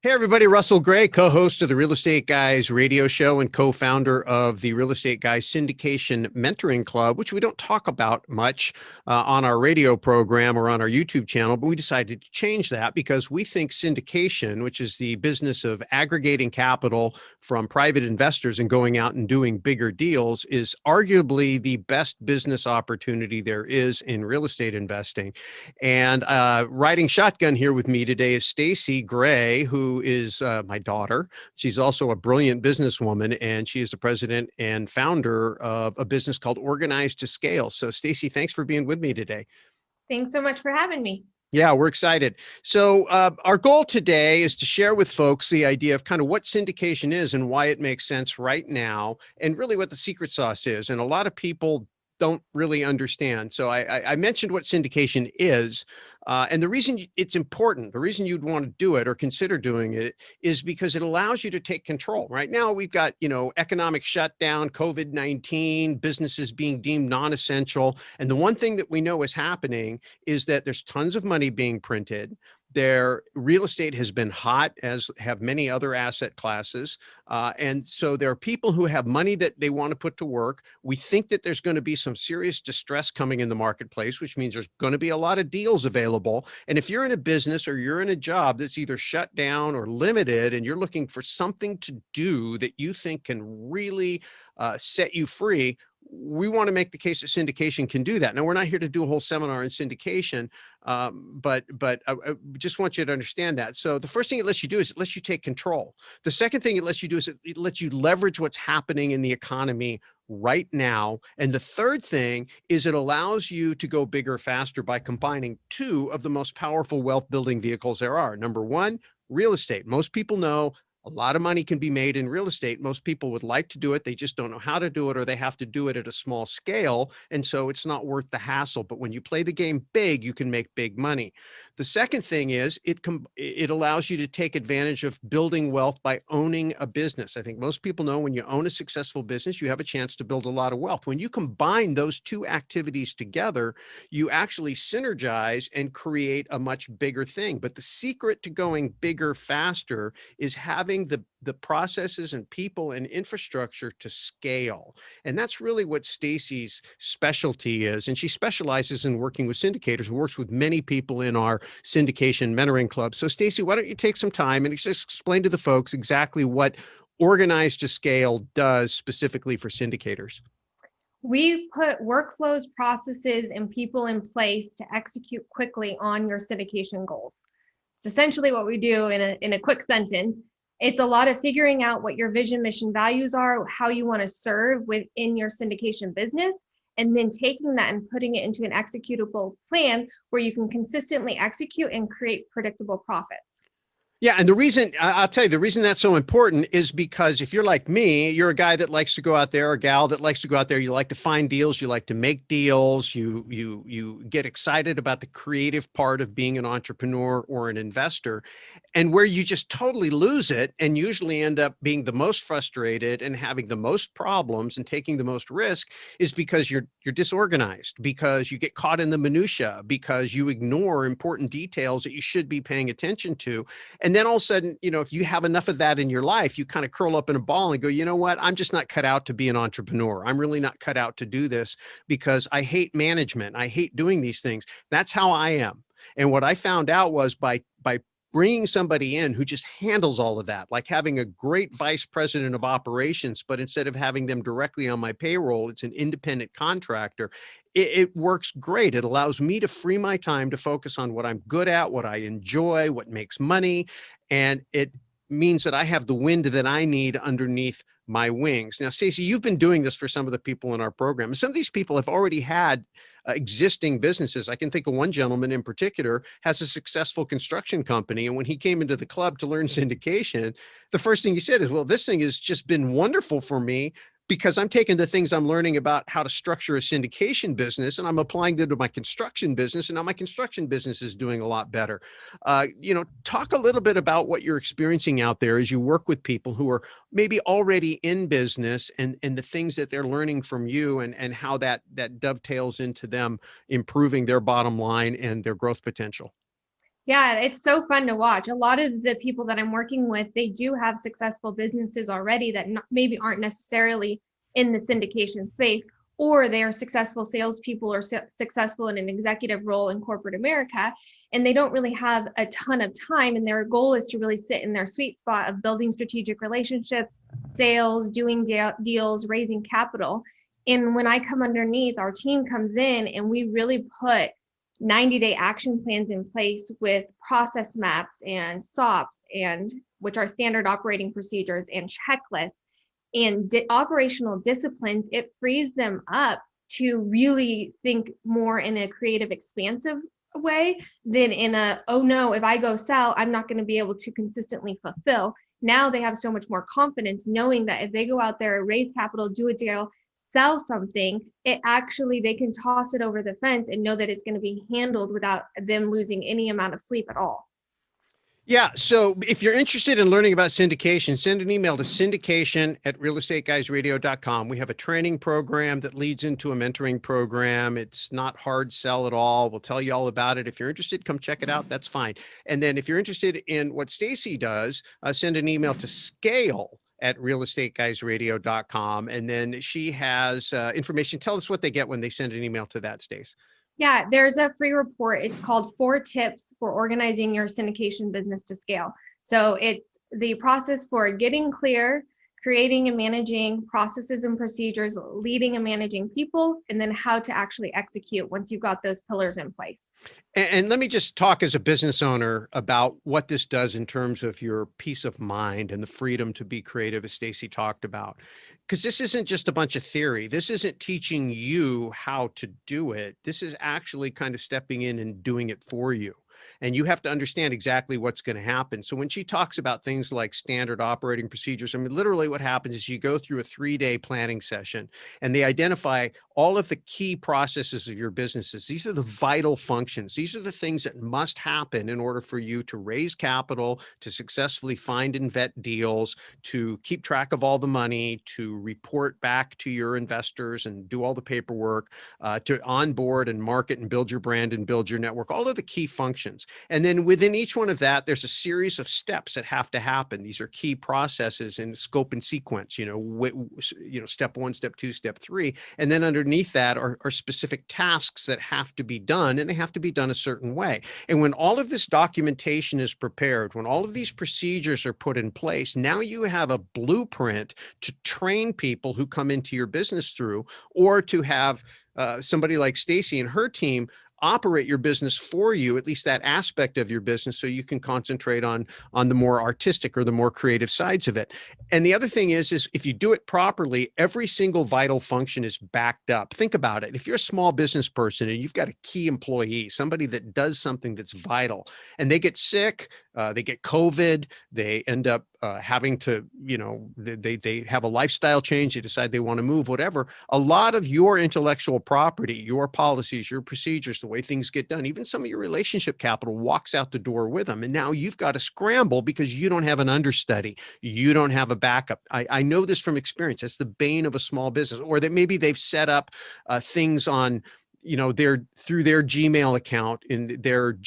Hey, everybody, Russell Gray, co-host of the Real Estate Guys radio show and co-founder of the Real Estate Guys Syndication Mentoring Club, which we don't talk about much on our radio program or on our YouTube channel, but we decided to change that because we think syndication, which is the business of aggregating capital from private investors and going out and doing bigger deals, is arguably the best business opportunity there is in real estate investing. And riding shotgun here with me today is Staci Gray, who is my daughter. She's also a brilliant businesswoman, and she is the president and founder of a business called Organized to Scale. So, Staci, thanks for being with me today. Thanks so much for having me. Yeah, we're excited. So our goal today is to share with folks the idea of kind of what syndication is and why it makes sense right now, and really what the secret sauce is. And a lot of people don't really understand. So I mentioned what syndication is. And the reason it's important, the reason you'd want to do it or consider doing it is because it allows you to take control. Right now, we've got, economic shutdown, COVID-19, businesses being deemed non-essential. And the one thing that we know is happening is that there's tons of money being printed. Their real estate has been hot, as have many other asset classes. And so there are people who have money that they want to put to work. We think that there's going to be some serious distress coming in the marketplace, which means there's going to be a lot of deals available. And if you're in a business or you're in a job that's either shut down or limited, and you're looking for something to do that you think can really set you free, we want to make the case that syndication can do that. Now, we're not here to do a whole seminar in syndication, but I just want you to understand that. So the first thing it lets you do is it lets you take control. The second thing it lets you do is it lets you leverage what's happening in the economy right now. And the third thing is it allows you to go bigger, faster by combining two of the most powerful wealth building vehicles there are. Number one, real estate. Most people know a lot of money can be made in real estate. Most people would like to do it. They just don't know how to do it, or they have to do it at a small scale. And so it's not worth the hassle. But when you play the game big, you can make big money. The second thing is it allows you to take advantage of building wealth by owning a business. I think most people know when you own a successful business, you have a chance to build a lot of wealth. When you combine those two activities together, you actually synergize and create a much bigger thing. But the secret to going bigger faster is having the processes and people and infrastructure to scale. And that's really what Staci's specialty is. And she specializes in working with syndicators, who works with many people in our syndication mentoring club. So Staci, why don't you take some time and just explain to the folks exactly what Organized to Scale does specifically for syndicators? We put workflows, processes, and people in place to execute quickly on your syndication goals. It's essentially what we do in a quick sentence. It's a lot of figuring out what your vision, mission, values are, how you want to serve within your syndication business, and then taking that and putting it into an executable plan where you can consistently execute and create predictable profits. Yeah, and the reason, I'll tell you, the reason that's so important is because if you're like me, you're a guy that likes to go out there, or a gal that likes to go out there, you like to find deals, you like to make deals, you get excited about the creative part of being an entrepreneur or an investor. And where you just totally lose it and usually end up being the most frustrated and having the most problems and taking the most risk is because you're disorganized, because you get caught in the minutia, because you ignore important details that you should be paying attention to. And then all of a sudden, if you have enough of that in your life, you kind of curl up in a ball and go, you know what? I'm just not cut out to be an entrepreneur. I'm really not cut out to do this because I hate management. I hate doing these things. That's how I am. And what I found out was by bringing somebody in who just handles all of that, like having a great vice president of operations, but instead of having them directly on my payroll, it's an independent contractor. It works great. It allows me to free my time to focus on what I'm good at, what I enjoy, what makes money. And it means that I have the wind that I need underneath my wings. Now, Staci, you've been doing this for some of the people in our program. And some of these people have already had existing businesses. I can think of one gentleman in particular has a successful construction company. And when he came into the club to learn syndication, the first thing he said is, well, this thing has just been wonderful for me because I'm taking the things I'm learning about how to structure a syndication business and I'm applying them to my construction business. And now my construction business is doing a lot better. Talk a little bit about what you're experiencing out there as you work with people who are maybe already in business and the things that they're learning from you and how that dovetails into them improving their bottom line and their growth potential. Yeah, it's so fun to watch. A lot of the people that I'm working with, they do have successful businesses already that maybe aren't necessarily in the syndication space, or they are successful salespeople or successful in an executive role in corporate America, and they don't really have a ton of time. And their goal is to really sit in their sweet spot of building strategic relationships, sales, doing deals, raising capital. And when I come underneath, our team comes in and we really put 90-day action plans in place with process maps and SOPs, and which are standard operating procedures, and checklists and operational disciplines. It frees them up to really think more in a creative, expansive way than in a, oh no, if I go sell, I'm not going to be able to consistently fulfill. Now they have so much more confidence knowing that if they go out there, raise capital, do a deal, sell something, it actually, they can toss it over the fence and know that it's going to be handled without them losing any amount of sleep at all. Yeah. So if you're interested in learning about syndication, send an email to syndication@realestateguysradio.com. We have a training program that leads into a mentoring program. It's not hard sell at all. We'll tell you all about it. If you're interested, come check it out. That's fine. And then if you're interested in what Staci does, send an email to scale@realestateguysradio.com. And then she has information. Tell us what they get when they send an email to that, Stace. Yeah, there's a free report. It's called 4 Tips for Organizing Your Syndication Business to Scale. So it's the process for getting clear, creating and managing processes and procedures, leading and managing people, and then how to actually execute once you've got those pillars in place. And let me just talk as a business owner about what this does in terms of your peace of mind and the freedom to be creative, as Staci talked about. Because this isn't just a bunch of theory. This isn't teaching you how to do it. This is actually kind of stepping in and doing it for you. And you have to understand exactly what's going to happen. So when she talks about things like standard operating procedures, I mean, literally what happens is you go through a 3-day planning session and they identify all of the key processes of your businesses. These are the vital functions. These are the things that must happen in order for you to raise capital, to successfully find and vet deals, to keep track of all the money, to report back to your investors and do all the paperwork, to onboard and market and build your brand and build your network, all of the key functions. And then within each one of that, there's a series of steps that have to happen. These are key processes in scope and sequence, step 1, step 2, step 3. And then underneath that are specific tasks that have to be done, and they have to be done a certain way. And when all of this documentation is prepared, when all of these procedures are put in place, now you have a blueprint to train people who come into your business through, or to have somebody like Staci and her team operate your business for you, at least that aspect of your business, so you can concentrate on the more artistic or the more creative sides of it. And the other thing is if you do it properly, every single vital function is backed up. Think about it. If you're a small business person and you've got a key employee, somebody that does something that's vital, and they get sick, they get COVID, they end up having to, they have a lifestyle change, they decide they want to move, whatever. A lot of your intellectual property, your policies, your procedures, the way things get done, even some of your relationship capital walks out the door with them. And now you've got to scramble because you don't have an understudy. You don't have a backup. I know this from experience. That's the bane of a small business. Or that maybe they've set up things on through their Gmail account in their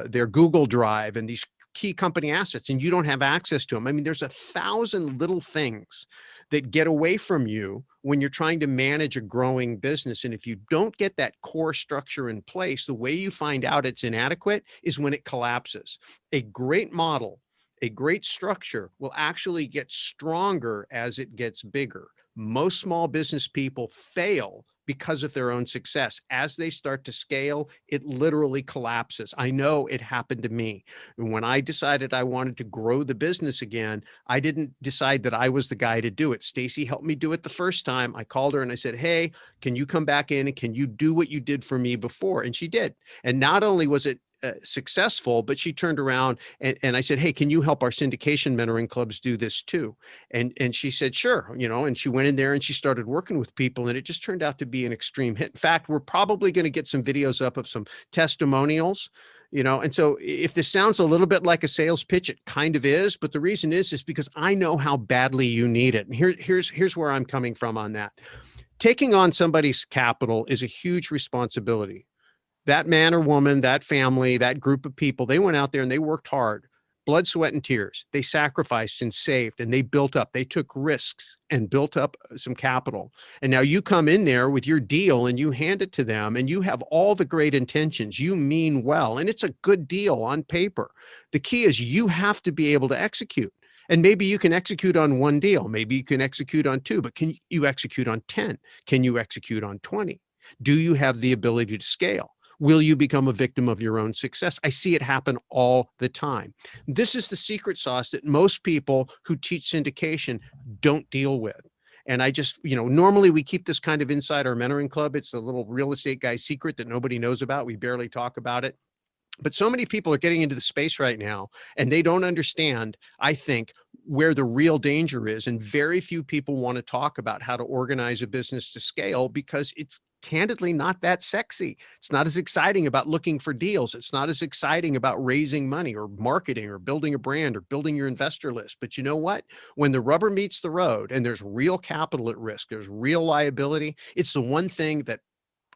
their Google Drive and these key company assets, and you don't have access to them. I mean, there's 1,000 little things that get away from you when you're trying to manage a growing business. And if you don't get that core structure in place, the way you find out it's inadequate is when it collapses. A great model, a great structure will actually get stronger as it gets bigger. Most small business people fail because of their own success. As they start to scale, it literally collapses. I know it happened to me. And when I decided I wanted to grow the business again, I didn't decide that I was the guy to do it. Staci helped me do it the first time. I called her and I said, hey, can you come back in and can you do what you did for me before? And she did. And not only was it successful, but she turned around and I said, hey, can you help our syndication mentoring clubs do this too? And she said, sure, and she went in there and she started working with people, and it just turned out to be an extreme hit. In fact, we're probably going to get some videos up of some testimonials, and so if this sounds a little bit like a sales pitch, it kind of is, but the reason is because I know how badly you need it. And here's where I'm coming from on that. Taking on somebody's capital is a huge responsibility. that man or woman, that family, that group of people, they went out there and they worked hard, blood, sweat, and tears. They sacrificed and saved, and they built up. They took risks and built up some capital. And now you come in there with your deal and you hand it to them, and you have all the great intentions. You mean well, and it's a good deal on paper. The key is you have to be able to execute. And maybe you can execute on one deal. Maybe you can execute on two, but can you execute on 10? Can you execute on 20? Do you have the ability to scale? Will you become a victim of your own success? I see it happen all the time. This is the secret sauce that most people who teach syndication don't deal with. And I just, normally we keep this kind of inside our mentoring club. It's a little real estate guy secret that nobody knows about. We barely talk about it. But so many people are getting into the space right now, and they don't understand, I think, where the real danger is. And very few people want to talk about how to organize a business to scale because it's candidly not that sexy. It's not as exciting about looking for deals. It's not as exciting about raising money or marketing or building a brand or building your investor list. But you know what? When the rubber meets the road and there's real capital at risk, there's real liability, it's the one thing that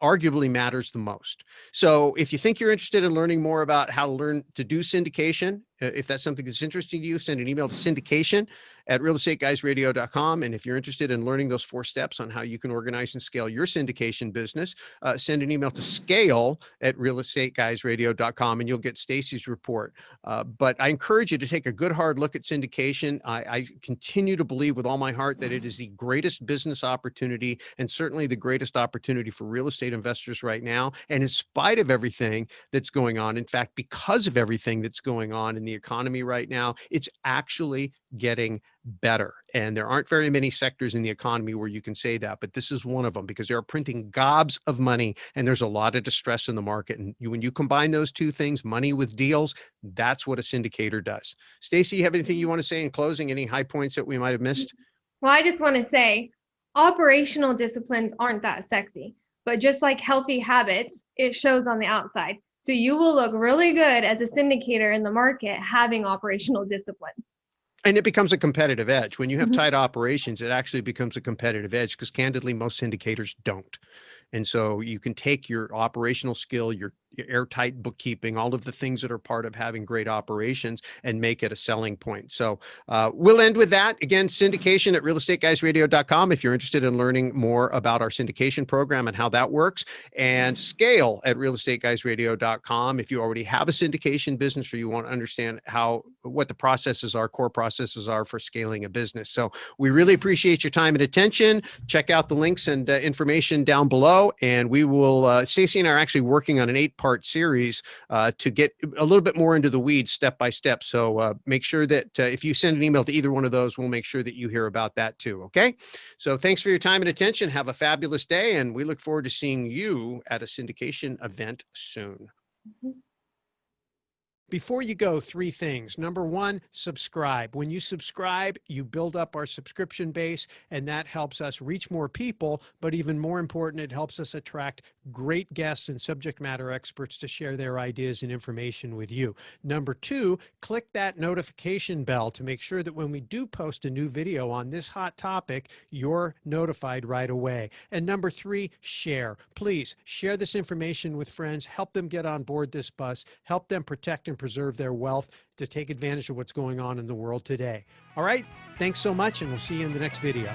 arguably matters the most. So if you think you're interested in learning more about how to learn to do syndication, if that's something that's interesting to you, send an email to syndication@realestateguysradio.com. And if you're interested in learning those 4 steps on how you can organize and scale your syndication business, send an email to scale@realestateguysradio.com and you'll get Staci's report. But I encourage you to take a good hard look at syndication. I continue to believe with all my heart that it is the greatest business opportunity and certainly the greatest opportunity for real estate investors right now. And in spite of everything that's going on, in fact, because of everything that's going on in the economy right now, it's actually getting better. And there aren't very many sectors in the economy where you can say that, but this is one of them because they're printing gobs of money and there's a lot of distress in the market. And when you combine those two things, money with deals, that's what a syndicator does. Staci, you have anything you want to say in closing? Any high points that we might have missed? Well, I just want to say operational disciplines aren't that sexy, but just like healthy habits, it shows on the outside. So you will look really good as a syndicator in the market having operational disciplines. And it becomes a competitive edge. When you have tight operations, it actually becomes a competitive edge because candidly, most syndicators don't. And so you can take your operational skill, your airtight bookkeeping, all of the things that are part of having great operations and make it a selling point. So we'll end with that. Again, syndication at realestateguysradio.com if you're interested in learning more about our syndication program and how that works, and scale at realestateguysradio.com if you already have a syndication business or you want to understand what the processes are, core processes are for scaling a business. So we really appreciate your time and attention. Check out the links and information down below, and we will, Staci and I are actually working on an 8-part series to get a little bit more into the weeds step by step. So make sure that if you send an email to either one of those, we'll make sure that you hear about that too. Okay. So thanks for your time and attention. Have a fabulous day. And we look forward to seeing you at a syndication event soon. Before you go, 3 things. Number 1, subscribe. When you subscribe, you build up our subscription base, and that helps us reach more people. But even more important, it helps us attract great guests and subject matter experts to share their ideas and information with you. Number 2, click that notification bell to make sure that when we do post a new video on this hot topic, you're notified right away. And number 3, share. Please share this information with friends. Help them get on board this bus. Help them protect and preserve their wealth to take advantage of what's going on in the world today. All right. Thanks so much, and we'll see you in the next video.